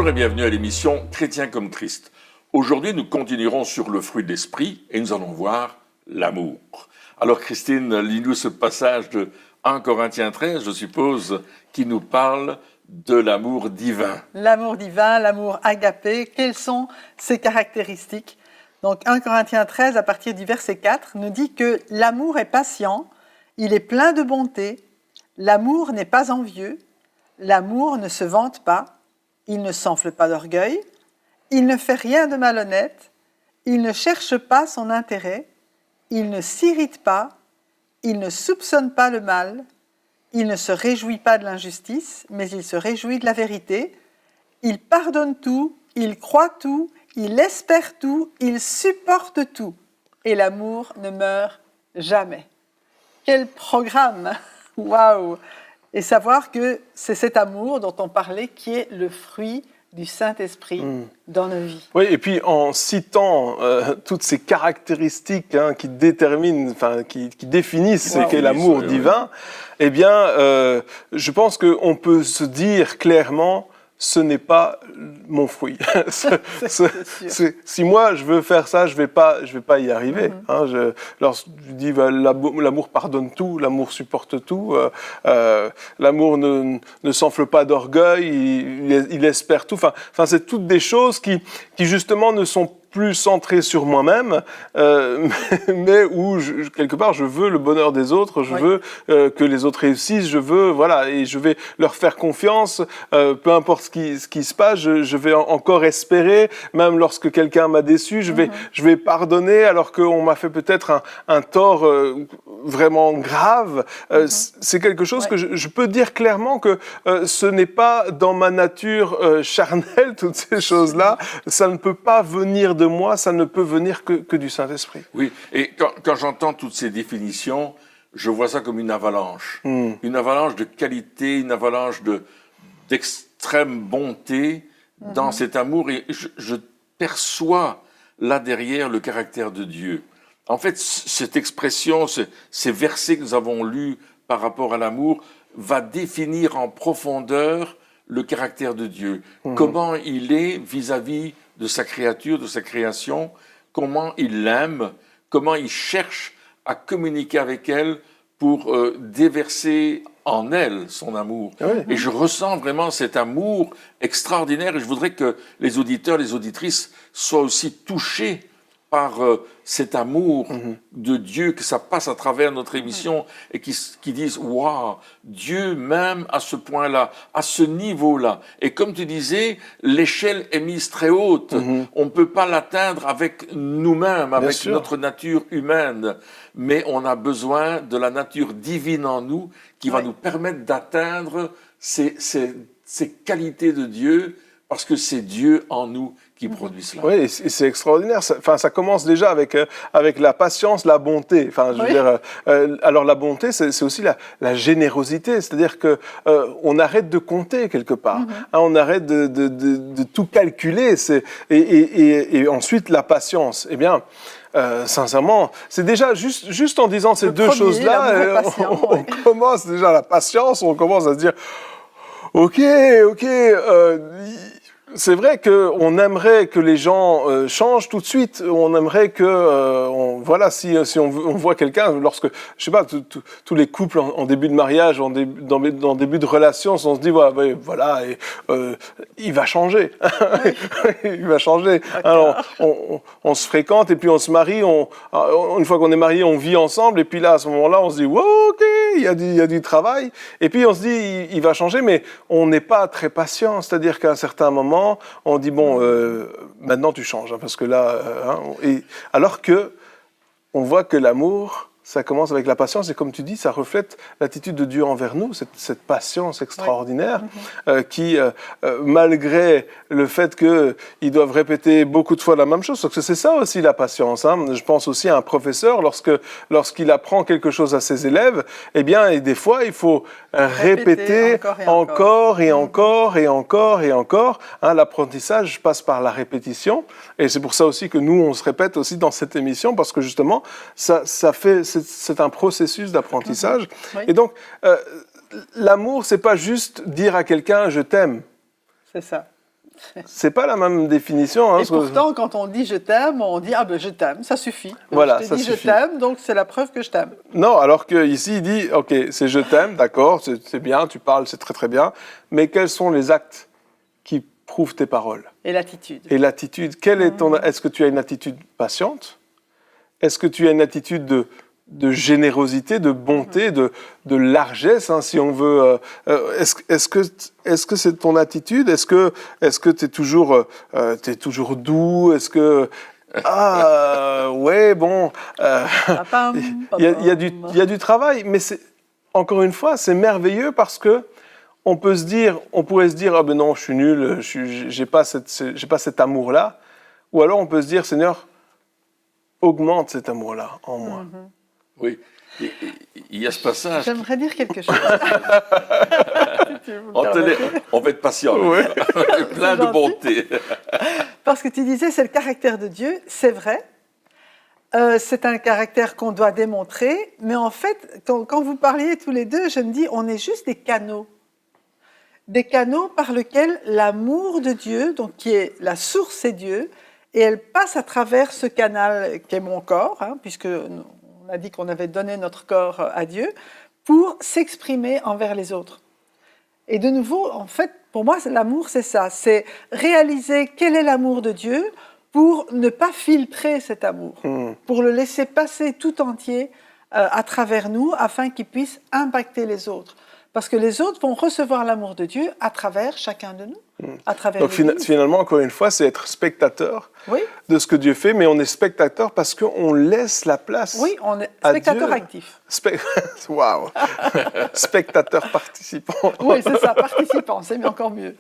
Bonjour et bienvenue à l'émission Chrétien comme Christ. Aujourd'hui, nous continuerons sur le fruit de l'esprit et nous allons voir l'amour. Alors Christine, lis-nous ce passage de 1 Corinthiens 13, je suppose, qui nous parle de l'amour divin. L'amour divin, l'amour agapé, quelles sont ses caractéristiques? Donc 1 Corinthiens 13, à partir du verset 4, nous dit que l'amour est patient, il est plein de bonté, l'amour n'est pas envieux, l'amour ne se vante pas, il ne s'enfle pas d'orgueil, il ne fait rien de malhonnête, il ne cherche pas son intérêt, il ne s'irrite pas, il ne soupçonne pas le mal, il ne se réjouit pas de l'injustice, mais il se réjouit de la vérité, il pardonne tout, il croit tout, il espère tout, il supporte tout, et l'amour ne meurt jamais. Quel programme! Waouh! Et savoir que c'est cet amour dont on parlait qui est le fruit du Saint-Esprit dans nos vies. Oui, et puis en citant toutes ces caractéristiques qui déterminent, qui définissent ce qu'est l'amour divin, eh bien, je pense qu'on peut se dire clairement, ce n'est pas mon fruit. Si moi je veux faire ça, je vais pas y arriver. Lorsque je dis l'amour pardonne tout, l'amour supporte tout, l'amour ne s'enfle pas d'orgueil, il espère tout. Enfin, c'est toutes des choses qui justement ne sont plus centré sur moi-même, mais où quelque part je veux le bonheur des autres, je veux que les autres réussissent, et je vais leur faire confiance, peu importe ce qui se passe, je vais encore espérer, même lorsque quelqu'un m'a déçu, je vais pardonner alors qu'on m'a fait peut-être un tort vraiment grave. C'est quelque chose que je peux dire clairement que ce n'est pas dans ma nature charnelle, toutes ces choses-là, ça ne peut pas venir de moi, ça ne peut venir que du Saint-Esprit. Oui, et quand j'entends toutes ces définitions, je vois ça comme une avalanche. Une avalanche de qualité, une avalanche d'extrême bonté dans cet amour. Et je perçois là derrière le caractère de Dieu. En fait, cette expression, ces versets que nous avons lus par rapport à l'amour, va définir en profondeur le caractère de Dieu. Comment il est vis-à-vis de sa créature, de sa création, comment il l'aime, comment il cherche à communiquer avec elle pour déverser en elle son amour. Et je ressens vraiment cet amour extraordinaire et je voudrais que les auditeurs, les auditrices soient aussi touchés par cet amour de Dieu, que ça passe à travers notre émission et qui disent « Waouh, Dieu m'aime à ce point-là, à ce niveau-là ». Et comme tu disais, l'échelle est mise très haute. On ne peut pas l'atteindre avec nous-mêmes, avec notre nature humaine. Mais on a besoin de la nature divine en nous qui va nous permettre d'atteindre ces qualités de Dieu parce que c'est Dieu en nous qui produit cela. Oui, et c'est extraordinaire. Ça commence déjà avec la patience, la bonté. Alors la bonté, c'est aussi la générosité. C'est-à-dire que on arrête de compter quelque part. On arrête de tout calculer. Et ensuite la patience. Eh bien. Sincèrement, c'est déjà juste en disant ces deux choses-là, on commence déjà la patience. On commence à se dire, ok. C'est vrai qu'on aimerait que les gens changent tout de suite. On aimerait que, si on voit quelqu'un, lorsque, je sais pas, tous les couples en début de mariage, dans début de relation, on se dit, il va changer. Il va changer. Alors, on se fréquente et puis on se marie. Une fois qu'on est marié, on vit ensemble. Et puis là, à ce moment-là, on se dit, ok, il y a du travail. Et puis on se dit, il va changer, mais on n'est pas très patient. C'est-à-dire qu'à un certain moment, on dit maintenant tu changes parce que là alors que on voit que l'amour ça commence avec la patience et comme tu dis ça reflète l'attitude de Dieu envers nous, cette patience extraordinaire qui malgré le fait qu'ils doivent répéter beaucoup de fois la même chose, parce que c'est ça aussi la patience. Je pense aussi à un professeur lorsqu'il apprend quelque chose à ses élèves, et des fois il faut répéter encore. L'apprentissage passe par la répétition et c'est pour ça aussi que nous on se répète aussi dans cette émission parce que justement ça fait c'est un processus d'apprentissage. Et donc l'amour c'est pas juste dire à quelqu'un je t'aime. C'est ça. C'est pas la même définition. Hein, Et pourtant, quand on dit je t'aime, on dit ah ben je t'aime, ça suffit. Voilà, je te ça dis suffit. je t'aime, donc c'est la preuve que je t'aime. Non, alors qu'ici, il dit, ok, c'est je t'aime, d'accord, c'est bien, tu parles, c'est très très bien, mais quels sont les actes qui prouvent tes paroles? Et l'attitude. Et l'attitude, est-ce que tu as une attitude patiente? Est-ce que tu as une attitude de générosité, de bonté, de largesse, hein, si on veut. Est-ce que c'est ton attitude? Est-ce que tu es toujours doux? Est-ce que ouais, bon, il y a du travail, mais encore une fois, c'est merveilleux parce que on pourrait se dire, ah ben non, je suis nul, j'ai pas cet amour-là, ou alors on peut se dire, Seigneur, augmente cet amour-là en moi. Mm-hmm. Oui, il y a ce passage. J'aimerais dire quelque chose. On va être patient. Ouais. Plein de bonté. Parce que tu disais, c'est le caractère de Dieu, c'est vrai. C'est un caractère qu'on doit démontrer. Mais en fait, quand vous parliez tous les deux, je me dis, on est juste des canaux. Des canaux par lesquels l'amour de Dieu, donc qui est la source, c'est Dieu, et elle passe à travers ce canal qui est mon corps, hein, puisque on a dit qu'on avait donné notre corps à Dieu, pour s'exprimer envers les autres. Et de nouveau, en fait, pour moi, l'amour, c'est ça. C'est réaliser quel est l'amour de Dieu pour ne pas filtrer cet amour, pour le laisser passer tout entier à travers nous, afin qu'il puisse impacter les autres. Parce que les autres vont recevoir l'amour de Dieu à travers chacun de nous, à travers Donc finalement, encore une fois, c'est être spectateur de ce que Dieu fait, mais on est spectateur parce qu'on laisse la place. Oui, on est spectateur actif. Waouh. Spectateur participant. Oui, c'est ça, participant, c'est encore mieux.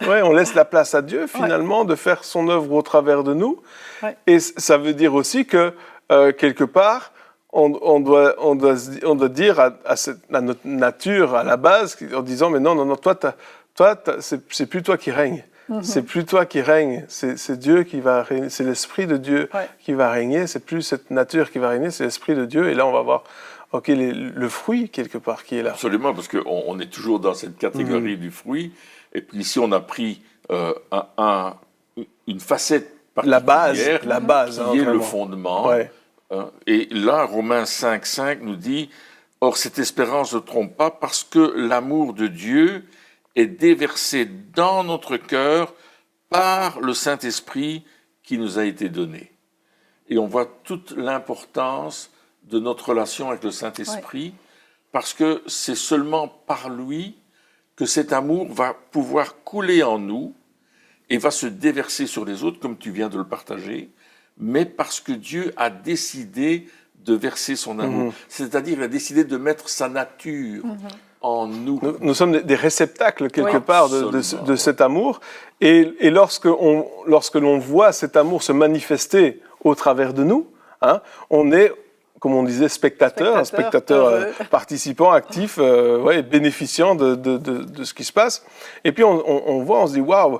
Oui, on laisse la place à Dieu finalement de faire son œuvre au travers de nous. Ouais. Et ça veut dire aussi que quelque part, on doit dire à notre nature à la base, en disant mais non, toi c'est plus toi qui règne, c'est plus toi qui règne, c'est Dieu qui va régner, c'est l'esprit de Dieu qui va régner, c'est plus cette nature qui va régner, c'est l'esprit de Dieu. Et là on va voir le fruit quelque part qui est là. Absolument, parce qu'on est toujours dans cette catégorie du fruit. Et puis ici on a pris une facette particulière, la base, qui est vraiment. le fondement. Ouais. Et là, Romains 5,5 nous dit « Or, cette espérance ne trompe pas parce que l'amour de Dieu est déversé dans notre cœur par le Saint-Esprit qui nous a été donné. » Et on voit toute l'importance de notre relation avec le Saint-Esprit parce que c'est seulement par lui que cet amour va pouvoir couler en nous et va se déverser sur les autres, comme tu viens de le partager, mais parce que Dieu a décidé de verser son amour. C'est-à-dire, il a décidé de mettre sa nature en nous. Nous sommes des réceptacles, quelque part, de cet amour. Et lorsque l'on voit cet amour se manifester au travers de nous, hein, on est, comme on disait, spectateur participant, actif, bénéficiant de ce qui se passe. Et puis on voit, on se dit, waouh,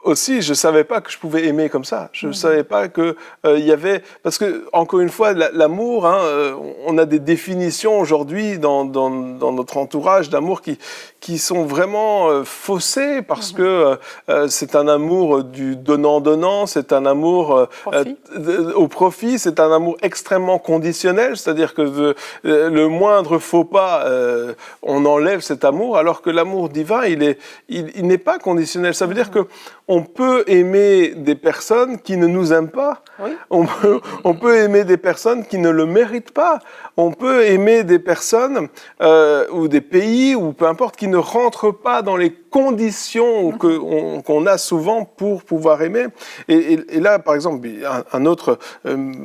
aussi, je ne savais pas que je pouvais aimer comme ça. Je ne savais pas qu'il y avait... Parce que, encore une fois, l'amour, hein, on a des définitions aujourd'hui dans notre entourage d'amour qui sont vraiment faussées parce que c'est un amour du donnant-donnant, c'est un amour au profit, c'est un amour extrêmement conditionnel, c'est-à-dire que le moindre faux pas, on enlève cet amour, alors que l'amour divin, il n'est pas conditionnel. Ça veut dire que on peut aimer des personnes qui ne nous aiment pas. Oui. On peut aimer des personnes qui ne le méritent pas. On peut aimer des personnes ou des pays, ou peu importe, qui ne rentrent pas dans les conditions qu'on a souvent pour pouvoir aimer. Et là, par exemple, un autre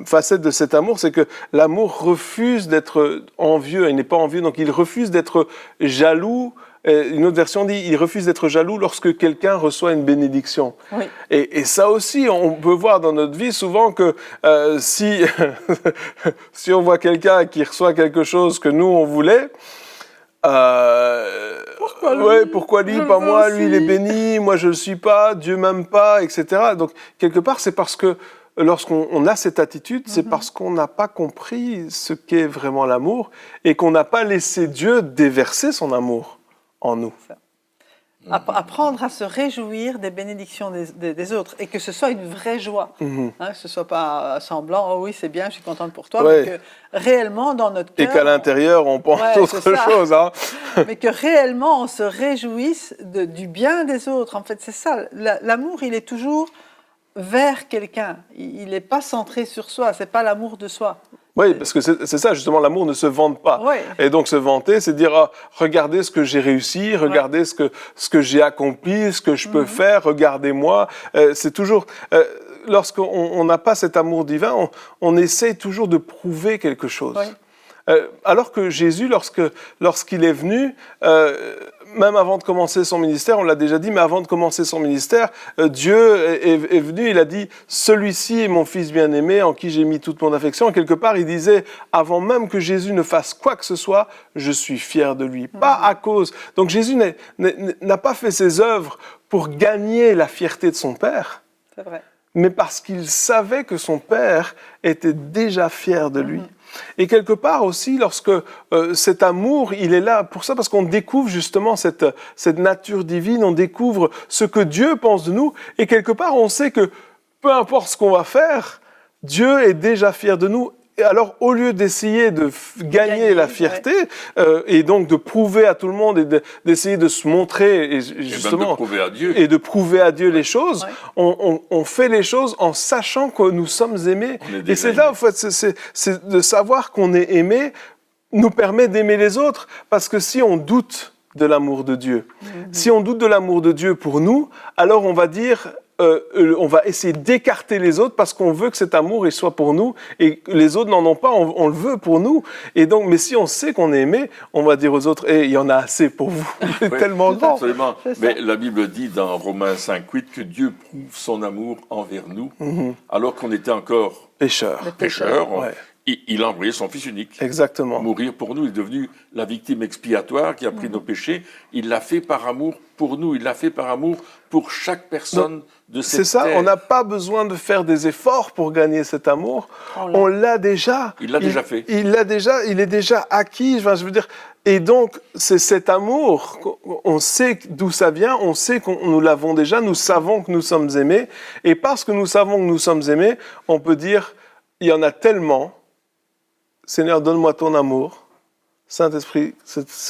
facette de cet amour, c'est que l'amour refuse d'être envieux. Il n'est pas envieux, donc il refuse d'être jaloux. Une autre version dit, il refuse d'être jaloux lorsque quelqu'un reçoit une bénédiction. Oui. Et ça aussi, on peut voir dans notre vie souvent que si on voit quelqu'un qui reçoit quelque chose que nous, on voulait, pourquoi lui, pas moi, lui il est béni, moi je ne le suis pas, Dieu m'aime pas, etc. Donc quelque part, c'est parce que lorsqu'on a cette attitude, c'est parce qu'on n'a pas compris ce qu'est vraiment l'amour et qu'on n'a pas laissé Dieu déverser son amour en nous. Apprendre à se réjouir des bénédictions des autres et que ce soit une vraie joie. Que ce ne soit pas semblant, oh oui, c'est bien, je suis contente pour toi, mais que réellement dans notre cœur... Et qu'à l'intérieur, on pense autre chose. Hein. Mais que réellement, on se réjouisse du bien des autres. En fait, c'est ça. L'amour, il est toujours vers quelqu'un. Il n'est pas centré sur soi. Ce n'est pas l'amour de soi. Oui, parce que c'est ça, justement, l'amour ne se vante pas. Oui. Et donc, se vanter, c'est dire, regardez ce que j'ai réussi, regardez ce que j'ai accompli, ce que je peux faire, regardez-moi. C'est toujours... lorsqu'on n'a pas cet amour divin, on essaie toujours de prouver quelque chose. Oui. Alors que Jésus, lorsqu'il est venu... même avant de commencer son ministère, on l'a déjà dit, mais avant de commencer son ministère, Dieu est venu, il a dit « Celui-ci est mon fils bien-aimé, en qui j'ai mis toute mon affection ». Quelque part, il disait, avant même que Jésus ne fasse quoi que ce soit, je suis fier de lui. Pas à cause. Donc Jésus n'a pas fait ses œuvres pour gagner la fierté de son Père, c'est vrai. Mais parce qu'il savait que son Père était déjà fier de lui. Et quelque part aussi, lorsque cet amour, il est là pour ça, parce qu'on découvre justement cette nature divine, on découvre ce que Dieu pense de nous, et quelque part, on sait que peu importe ce qu'on va faire, Dieu est déjà fier de nous. Et alors, au lieu d'essayer de gagner la fierté, et donc de prouver à tout le monde, et d'essayer de se montrer, et justement, et de prouver à Dieu les choses, on fait les choses en sachant que nous sommes aimés. Et c'est là, en fait, c'est de savoir qu'on est aimé, nous permet d'aimer les autres, parce que si on doute de l'amour de Dieu, si on doute de l'amour de Dieu pour nous, alors on va dire... on va essayer d'écarter les autres parce qu'on veut que cet amour il soit pour nous et les autres n'en ont pas, on le veut pour nous. Et donc, mais si on sait qu'on est aimé, on va dire aux autres, il y en a assez pour vous, c'est tellement grand. Absolument. Mais la Bible dit dans Romains 5:8 que Dieu prouve son amour envers nous alors qu'on était encore pécheurs. Ouais. Il a envoyé son Fils unique. Exactement. Mourir pour nous. Il est devenu la victime expiatoire qui a pris nos péchés. Il l'a fait par amour pour nous. Il l'a fait par amour pour chaque personne de cette terre. C'est ça, on n'a pas besoin de faire des efforts pour gagner cet amour. On l'a déjà. Il l'a déjà fait. Il est déjà acquis. Enfin, je veux dire, et donc, c'est cet amour, on sait d'où ça vient, on sait que nous l'avons déjà, nous savons que nous sommes aimés. Et parce que nous savons que nous sommes aimés, on peut dire, il y en a tellement... Seigneur, donne-moi ton amour. Saint-Esprit,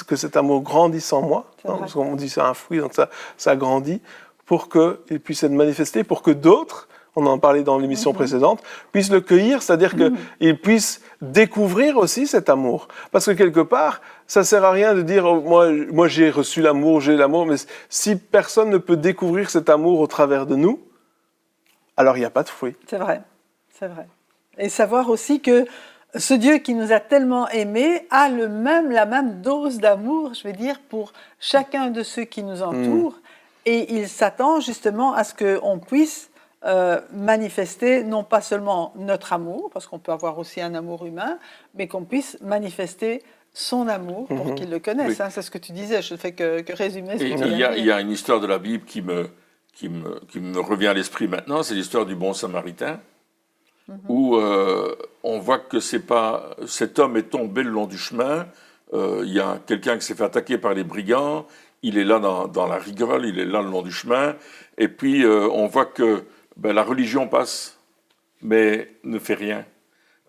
que cet amour grandisse en moi. Parce qu'on dit c'est un fruit, donc ça grandit, pour qu'il puisse être manifesté, pour que d'autres, on en parlait dans l'émission précédente, puissent le cueillir, c'est-à-dire qu'ils puissent découvrir aussi cet amour. Parce que quelque part, ça ne sert à rien de dire oh, moi j'ai reçu l'amour, j'ai l'amour, mais si personne ne peut découvrir cet amour au travers de nous, alors il n'y a pas de fruit. C'est vrai, c'est vrai. Et savoir aussi que ce Dieu qui nous a tellement aimés a la même dose d'amour, je vais dire, pour chacun de ceux qui nous entourent. Et il s'attend justement à ce qu'on puisse manifester non pas seulement notre amour, parce qu'on peut avoir aussi un amour humain, mais qu'on puisse manifester son amour pour qu'il le connaisse. Oui. Hein, c'est ce que tu disais, je ne fais que résumer ce que tu dis. Il y a une histoire de la Bible qui me revient à l'esprit maintenant, c'est l'histoire du bon Samaritain. Où on voit que cet homme est tombé le long du chemin, il y a quelqu'un qui s'est fait attaquer par les brigands, il est là dans la rigole, il est là le long du chemin, et puis on voit que la religion passe, mais ne fait rien.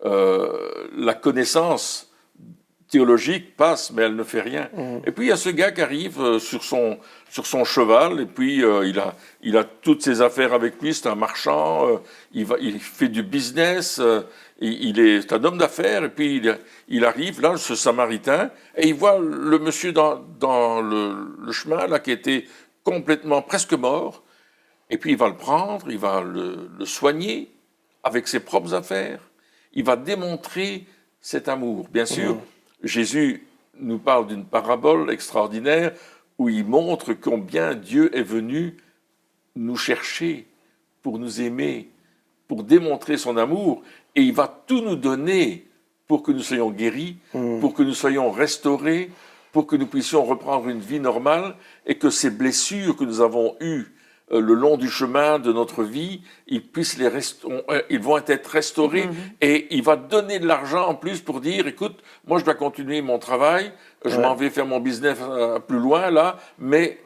La connaissance théologique passe, mais elle ne fait rien. Et puis il y a ce gars qui arrive sur son cheval, et puis il a toutes ses affaires avec lui, c'est un marchand, il fait du business, c'est un homme d'affaires, et puis il arrive là, ce Samaritain, et il voit le monsieur dans le chemin, là, qui était complètement presque mort, et puis il va le prendre, il va le soigner avec ses propres affaires, il va démontrer cet amour. Bien sûr, Jésus nous parle d'une parabole extraordinaire où il montre combien Dieu est venu nous chercher pour nous aimer, pour démontrer son amour, et il va tout nous donner pour que nous soyons guéris, pour que nous soyons restaurés, pour que nous puissions reprendre une vie normale, et que ces blessures que nous avons eues le long du chemin de notre vie, ils vont être restaurés, et il va donner de l'argent en plus pour dire, écoute, moi je dois continuer mon travail, je m'en vais faire mon business plus loin là, mais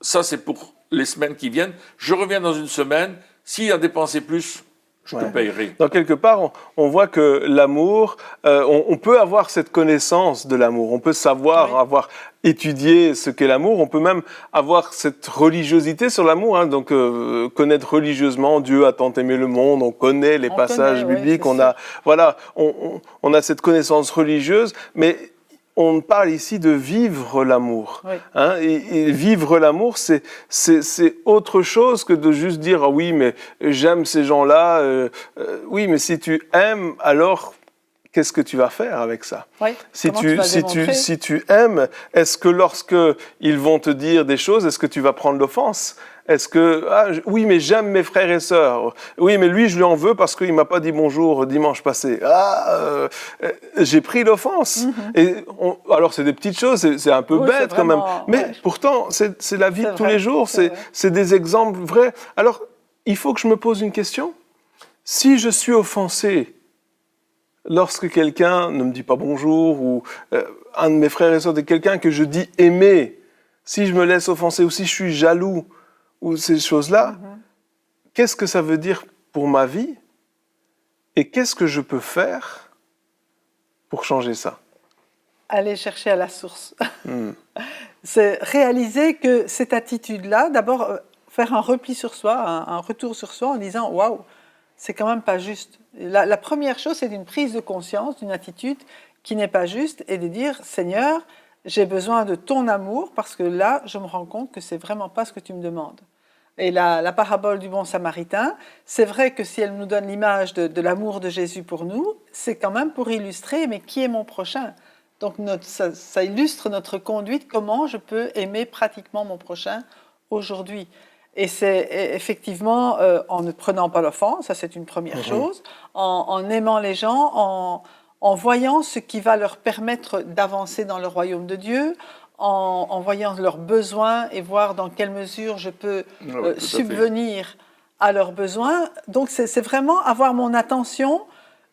ça c'est pour les semaines qui viennent. Je reviens dans une semaine. S'il a dépensé plus, je te payerai. Donc, quelque part, on voit que l'amour, on peut avoir cette connaissance de l'amour. On peut savoir, avoir étudié ce qu'est l'amour. On peut même avoir cette religiosité sur l'amour. Hein. Donc, connaître religieusement Dieu a tant aimé le monde. On connaît les passages bibliques. On a cette connaissance religieuse. Mais on parle ici de vivre l'amour. Oui. Hein, et vivre l'amour, c'est autre chose que de juste dire ah oui, mais j'aime ces gens-là. Oui, mais si tu aimes, alors qu'est-ce que tu vas faire avec ça? Oui. Si tu aimes, est-ce que lorsque ils vont te dire des choses, est-ce que tu vas prendre l'offense? Est-ce que oui, mais j'aime mes frères et sœurs. Oui, mais lui, je lui en veux parce qu'il m'a pas dit bonjour dimanche passé. J'ai pris l'offense. Et alors, c'est des petites choses, c'est un peu bête quand même. Mais pourtant, c'est la vie de tous les jours. C'est des exemples vrais. Alors, il faut que je me pose une question. Si je suis offensé lorsque quelqu'un ne me dit pas bonjour ou un de mes frères et sœurs de quelqu'un que je dis aimer, si je me laisse offenser ou si je suis jaloux, ou ces choses-là, qu'est-ce que ça veut dire pour ma vie et qu'est-ce que je peux faire pour changer ça? Aller chercher à la source. C'est réaliser que cette attitude-là, d'abord faire un repli sur soi, un retour sur soi en disant « Waouh, c'est quand même pas juste ». La première chose, c'est une prise de conscience d'une attitude qui n'est pas juste et de dire « Seigneur, j'ai besoin de ton amour parce que là, je me rends compte que c'est vraiment pas ce que tu me demandes. » Et la parabole du bon samaritain, c'est vrai que si elle nous donne l'image de l'amour de Jésus pour nous, c'est quand même pour illustrer, mais qui est mon prochain? Donc ça illustre notre conduite, comment je peux aimer pratiquement mon prochain aujourd'hui. Et c'est effectivement en ne prenant pas l'offense, ça c'est une première chose, en aimant les gens, en voyant ce qui va leur permettre d'avancer dans le royaume de Dieu, en voyant leurs besoins et voir dans quelle mesure je peux subvenir à leurs besoins. Donc c'est vraiment avoir mon attention,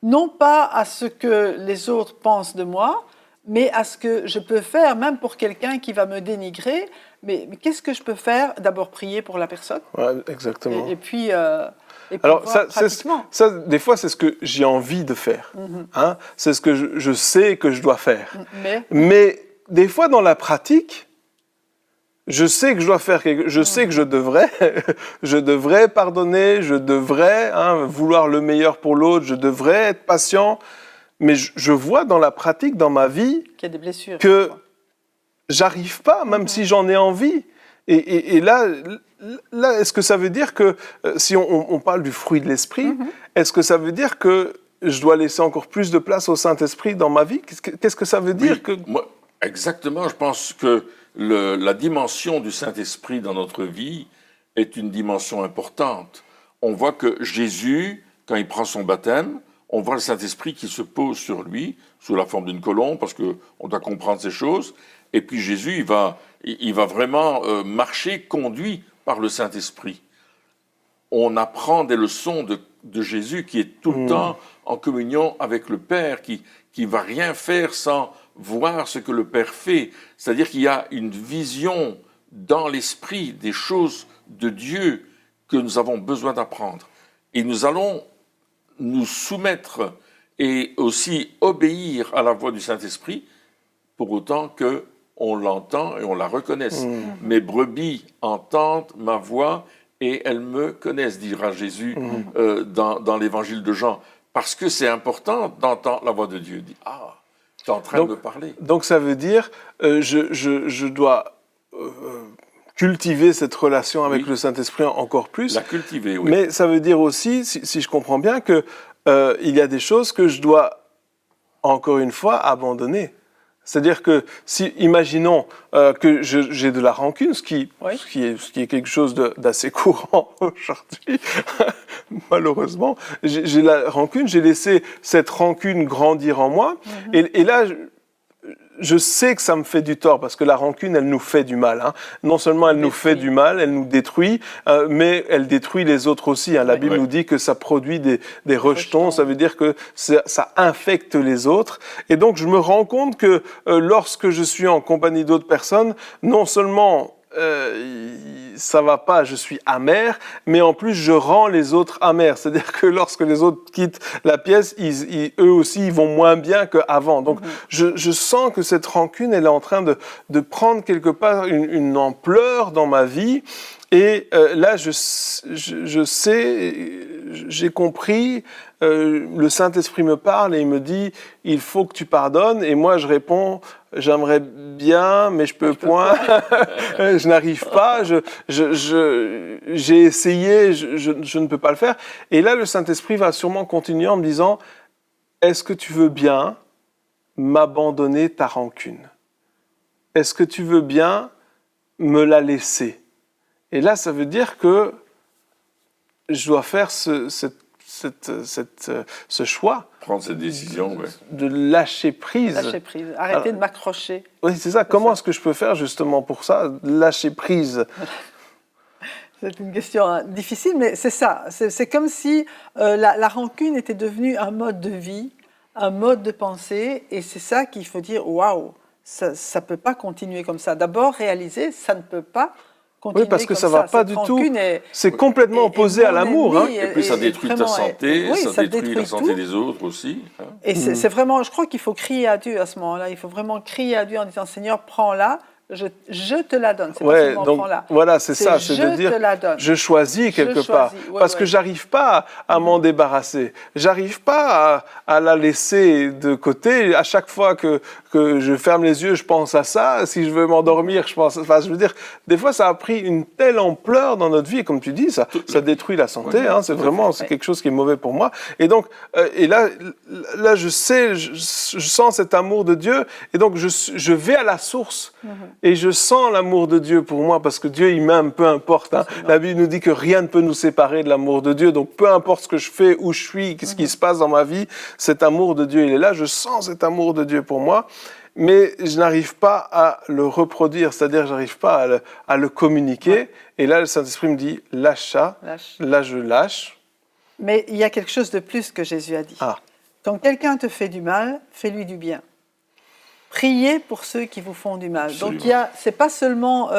non pas à ce que les autres pensent de moi, mais à ce que je peux faire, même pour quelqu'un qui va me dénigrer. Mais qu'est-ce que je peux faire? D'abord prier pour la personne. Ouais, exactement. Et puis alors ça, des fois, c'est ce que j'ai envie de faire. Hein? C'est ce que je sais que je dois faire. Mais des fois, dans la pratique, je sais que je dois faire quelque chose. Je sais que je devrais pardonner, je devrais vouloir le meilleur pour l'autre, je devrais être patient. Mais je vois dans la pratique, dans ma vie, qu'il y a des blessures, que j'arrive pas, même si j'en ai envie. Et là, est-ce que ça veut dire que, si on parle du fruit de l'esprit, est-ce que ça veut dire que je dois laisser encore plus de place au Saint-Esprit dans ma vie? Qu'est-ce que ça veut dire Moi, exactement, je pense que la dimension du Saint-Esprit dans notre vie est une dimension importante. On voit que Jésus, quand il prend son baptême, on voit le Saint-Esprit qui se pose sur lui, sous la forme d'une colombe, parce qu'on doit comprendre ces choses. Et puis Jésus, il va vraiment marcher, conduit par le Saint-Esprit. On apprend des leçons de Jésus qui est tout le temps en communion avec le Père, qui ne va rien faire sans voir ce que le Père fait. C'est-à-dire qu'il y a une vision dans l'Esprit des choses de Dieu que nous avons besoin d'apprendre. Et nous allons nous soumettre et aussi obéir à la voix du Saint-Esprit, pour autant qu'on l'entend et on la reconnaisse. Mes brebis entendent ma voix et elles me connaissent, dira Jésus dans l'évangile de Jean. Parce que c'est important d'entendre la voix de Dieu. Dit, tu es en train de me parler. Donc ça veut dire, je dois cultiver cette relation avec le Saint-Esprit encore plus. La cultiver, oui. Mais ça veut dire aussi, si je comprends bien, qu'il y a des choses que je dois, encore une fois, abandonner. C'est-à-dire que, imaginons que j'ai de la rancune, ce qui est quelque chose d'assez courant aujourd'hui, malheureusement. J'ai la rancune, j'ai laissé cette rancune grandir en moi, et là, je sais que ça me fait du tort, parce que la rancune, elle nous fait du mal. Hein. Non seulement elle nous fait du mal, elle nous détruit, mais elle détruit les autres aussi. Hein. La Bible nous dit que ça produit des rejetons, ça veut dire que ça infecte les autres. Et donc, je me rends compte que lorsque je suis en compagnie d'autres personnes, non seulement ça va pas, je suis amer, mais en plus je rends les autres amers. C'est-à-dire que lorsque les autres quittent la pièce, eux aussi ils vont moins bien qu'avant. Donc je sens que cette rancune, elle est en train de prendre quelque part une ampleur dans ma vie. Et là, je sais, j'ai compris, le Saint-Esprit me parle et il me dit, il faut que tu pardonnes. Et moi, je réponds, j'aimerais bien, mais je peux point, je n'arrive pas, j'ai essayé, je ne peux pas le faire. Et là, le Saint-Esprit va sûrement continuer en me disant, est-ce que tu veux bien m'abandonner ta rancune? Est-ce que tu veux bien me la laisser? Et là, ça veut dire que je dois faire ce choix. Prendre cette décision, ouais. De lâcher prise. Lâcher prise. Arrêter de m'accrocher. Oui, c'est ça. Comment est-ce que je peux faire justement pour ça? Lâcher prise. C'est une question difficile, mais c'est ça. C'est comme si la rancune était devenue un mode de vie, un mode de pensée, et c'est ça qu'il faut dire, waouh, ça ne peut pas continuer comme ça. D'abord, réaliser, ça ne peut pas continuer. Oui, parce que comme ça ne va pas du tout. C'est complètement opposé à l'amour. Hein. Et puis ça détruit ta santé, oui, ça détruit la santé des autres aussi. Hein. Et c'est vraiment, je crois qu'il faut crier à Dieu à ce moment-là. Il faut vraiment crier à Dieu en disant, Seigneur, prends-la. Je te la donne, c'est pas seulement donc, prends-la. Voilà, c'est ça, c'est de dire, je choisis quelque part, parce que j'arrive pas à m'en débarrasser, j'arrive pas à la laisser de côté. À chaque fois que je ferme les yeux, je pense à ça. Si je veux m'endormir, je pense. Enfin, je veux dire, des fois, ça a pris une telle ampleur dans notre vie, et comme tu dis, ça détruit la santé. Ouais, hein, c'est vraiment, c'est quelque chose qui est mauvais pour moi. Et donc, et là, je sais, je sens cet amour de Dieu, et donc je vais à la source. Et je sens l'amour de Dieu pour moi, parce que Dieu, il m'aime, peu importe. Hein. La Bible nous dit que rien ne peut nous séparer de l'amour de Dieu. Donc, peu importe ce que je fais, où je suis, ce qui se passe dans ma vie, cet amour de Dieu, il est là. Je sens cet amour de Dieu pour moi, mais je n'arrive pas à le reproduire, c'est-à-dire je n'arrive pas à le communiquer. Ouais. Et là, le Saint-Esprit me dit, lâche ça. Là, je lâche. Mais il y a quelque chose de plus que Jésus a dit. Ah. Quand quelqu'un te fait du mal, fais-lui du bien. Priez pour ceux qui vous font du mal. Absolument. Donc, c'est pas seulement,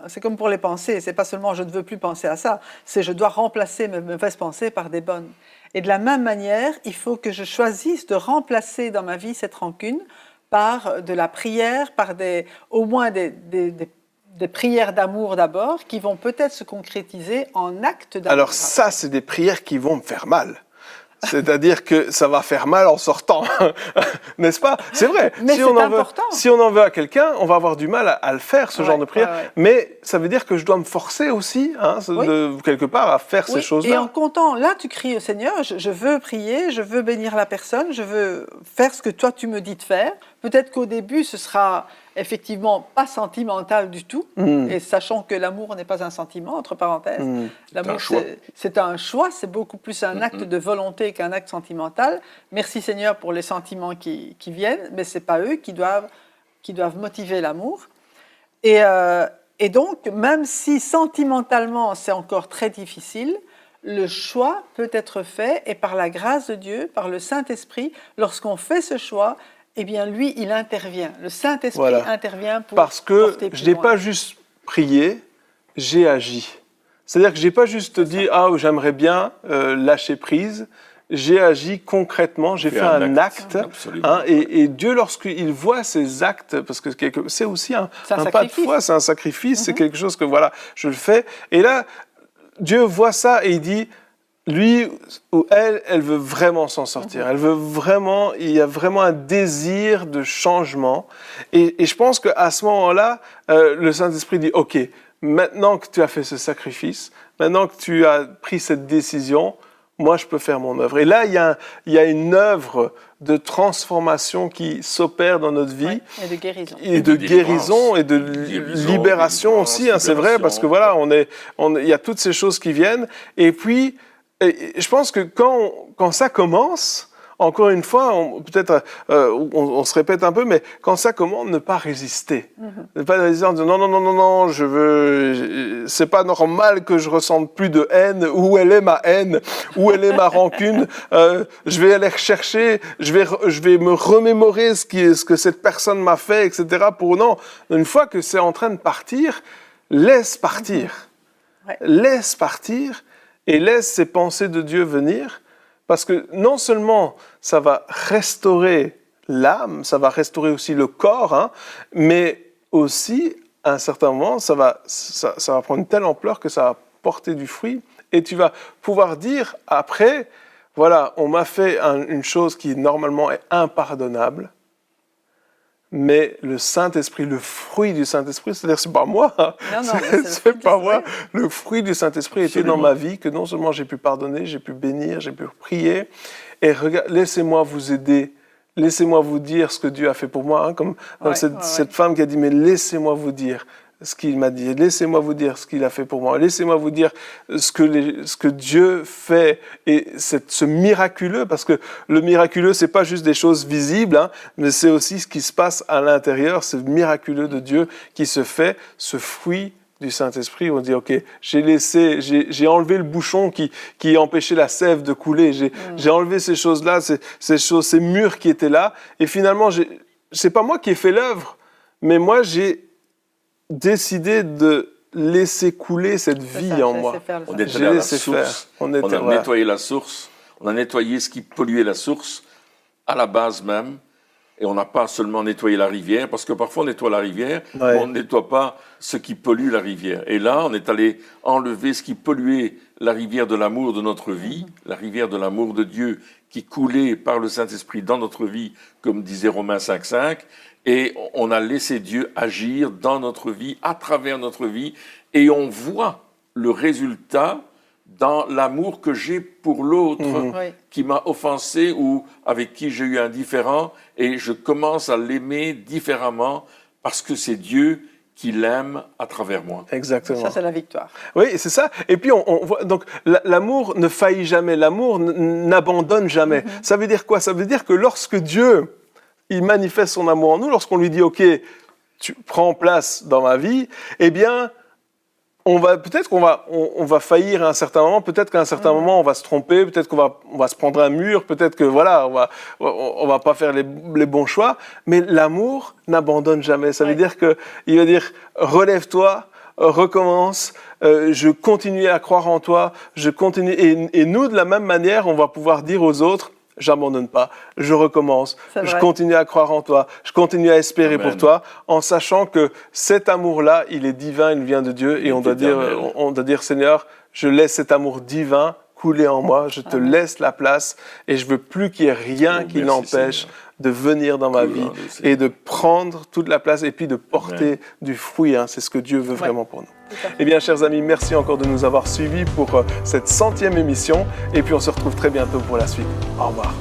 c'est comme pour les pensées, c'est pas seulement je ne veux plus penser à ça, c'est je dois remplacer mes mauvaises pensées par des bonnes. Et de la même manière, il faut que je choisisse de remplacer dans ma vie cette rancune par de la prière, par au moins des prières d'amour d'abord, qui vont peut-être se concrétiser en actes d'amour. Alors ça, c'est des prières qui vont me faire mal. C'est-à-dire que ça va faire mal en sortant, n'est-ce pas? C'est vrai. Mais si on en veut à quelqu'un, on va avoir du mal à le faire, ce genre de prière. Ouais. Mais ça veut dire que je dois me forcer aussi, hein, quelque part, à faire ces choses-là. Et en comptant, là, tu cries au Seigneur, je veux prier, je veux bénir la personne, je veux faire ce que toi, tu me dis de faire. Peut-être qu'au début, ce sera effectivement pas sentimental du tout, et sachant que l'amour n'est pas un sentiment, entre parenthèses. L'amour, c'est un choix, c'est beaucoup plus un acte de volonté qu'un acte sentimental. Merci Seigneur pour les sentiments qui viennent, mais c'est pas eux qui doivent motiver l'amour. Et donc, même si sentimentalement c'est encore très difficile, le choix peut être fait, et par la grâce de Dieu, par le Saint-Esprit, lorsqu'on fait ce choix, eh bien, lui, il intervient. Le Saint-Esprit intervient pour parce que je n'ai pas juste prié, j'ai agi. C'est-à-dire que je n'ai pas juste dit « Ah, j'aimerais bien lâcher prise ». J'ai agi concrètement, j'ai fait un acte. Hein, et Dieu, lorsqu'il voit ces actes, parce que c'est aussi un pas de foi, c'est un sacrifice, c'est quelque chose que, voilà, je le fais. Et là, Dieu voit ça et il dit... Lui ou elle veut vraiment s'en sortir. Elle veut vraiment, il y a vraiment un désir de changement. Et je pense qu'à ce moment-là, le Saint-Esprit dit, OK, maintenant que tu as fait ce sacrifice, maintenant que tu as pris cette décision, moi, je peux faire mon œuvre. Et là, il y a une œuvre de transformation qui s'opère dans notre vie. Ouais, et de guérison. Et de guérison et de libération aussi, hein, c'est vrai, parce que voilà, il y a toutes ces choses qui viennent. Et puis, et je pense que quand ça commence, encore une fois, peut-être on se répète un peu, mais quand ça commence, ne pas résister. Ne pas résister en disant non, c'est pas normal que je ressente plus de haine. Où elle est ma haine? Où elle est ma rancune? Je vais aller rechercher, je vais me remémorer ce que cette personne m'a fait, etc. Pour non, une fois que c'est en train de partir, laisse partir. Ouais. Laisse partir et laisse ces pensées de Dieu venir, parce que non seulement ça va restaurer l'âme, ça va restaurer aussi le corps, hein, mais aussi, à un certain moment, ça va prendre une telle ampleur que ça va porter du fruit, et tu vas pouvoir dire après, voilà, on m'a fait une chose qui normalement est impardonnable, mais le Saint-Esprit, le fruit du Saint-Esprit, c'est-à-dire c'est pas moi, c'est pas moi, le fruit du Saint-Esprit était dans ma vie, que non seulement j'ai pu pardonner, j'ai pu bénir, j'ai pu prier, et laissez-moi vous aider, laissez-moi vous dire ce que Dieu a fait pour moi, hein, comme cette femme qui a dit, mais laissez-moi vous dire ce qu'il m'a dit, laissez-moi vous dire ce qu'il a fait pour moi, laissez-moi vous dire ce que Dieu fait, et ce miraculeux, parce que le miraculeux, c'est pas juste des choses visibles, hein, mais c'est aussi ce qui se passe à l'intérieur, ce miraculeux de Dieu qui se fait, ce fruit du Saint-Esprit, on dit, ok, j'ai enlevé le bouchon qui empêchait la sève de couler, j'ai enlevé ces choses-là, ces murs qui étaient là, et finalement, c'est pas moi qui ai fait l'œuvre, mais moi, j'ai décidé de laisser couler cette vie en moi. On est allé à la source, on a nettoyé la source, on a nettoyé ce qui polluait la source, à la base même, et on n'a pas seulement nettoyé la rivière, parce que parfois on nettoie la rivière, mais on ne nettoie pas ce qui pollue la rivière. Et là, on est allé enlever ce qui polluait la rivière de l'amour de notre vie, la rivière de l'amour de Dieu qui coulait par le Saint-Esprit dans notre vie, comme disait Romains 5,5, et on a laissé Dieu agir dans notre vie, à travers notre vie, et on voit le résultat dans l'amour que j'ai pour l'autre qui m'a offensé ou avec qui j'ai eu un différend, et je commence à l'aimer différemment parce que c'est Dieu qui l'aime à travers moi. Exactement. Ça, c'est la victoire. Oui, c'est ça. Et puis, on voit, donc, l'amour ne faillit jamais, l'amour n'abandonne jamais. Ça veut dire quoi? Ça veut dire que lorsque Dieu il manifeste son amour en nous, lorsqu'on lui dit « Ok, tu prends place dans ma vie », eh bien, peut-être qu'on va faillir à un certain moment, peut-être qu'à un certain moment, on va se tromper, peut-être qu'on va se prendre un mur, peut-être que, voilà, on va pas faire les bons choix, mais l'amour n'abandonne jamais. Ça veut dire qu'il va dire « Relève-toi », recommence, je continue à croire en toi, je continue, et nous, de la même manière, on va pouvoir dire aux autres, j'abandonne pas, je recommence, je continue à croire en toi, je continue à espérer pour toi, en sachant que cet amour-là, il est divin, il vient de Dieu, et on doit dire, Seigneur, je laisse cet amour divin couler en moi, je te laisse la place, et je veux plus qu'il y ait rien qui l'empêche de venir dans ma vie, et de prendre toute la place, et puis de porter du fruit, hein, c'est ce que Dieu veut vraiment pour nous. Eh bien, chers amis, merci encore de nous avoir suivis pour cette 100e émission. Et puis, on se retrouve très bientôt pour la suite. Au revoir.